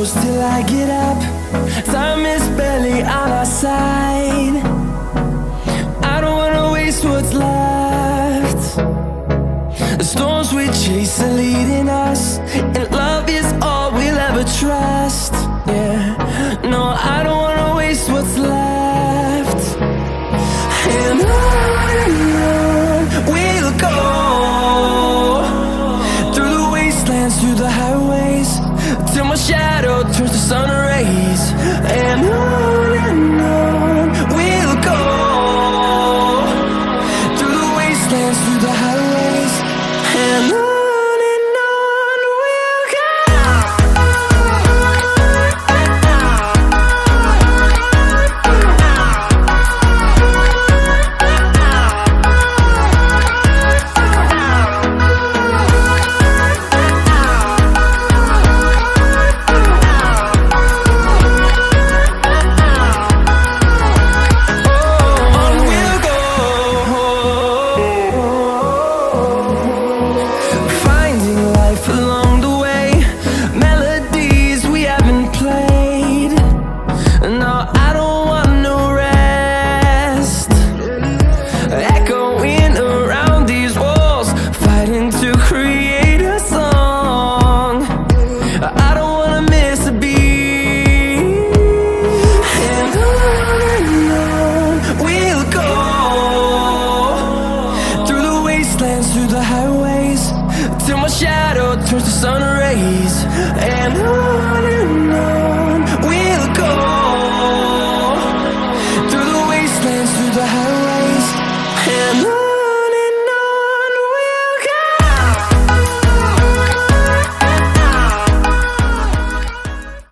close till I get up. Time is barely on our side. I don't wanna waste what's left. The storms we chase are leading us, and love is all we'll ever trust. Yeah, no, I don't wanna waste what's left. And on we'll go, through the wastelands, through the highways, till my shadow turns to sun rays. And on we'll go, through the wastelands, through the highways, and on we'll go. Along the way, melodies we haven't played. No,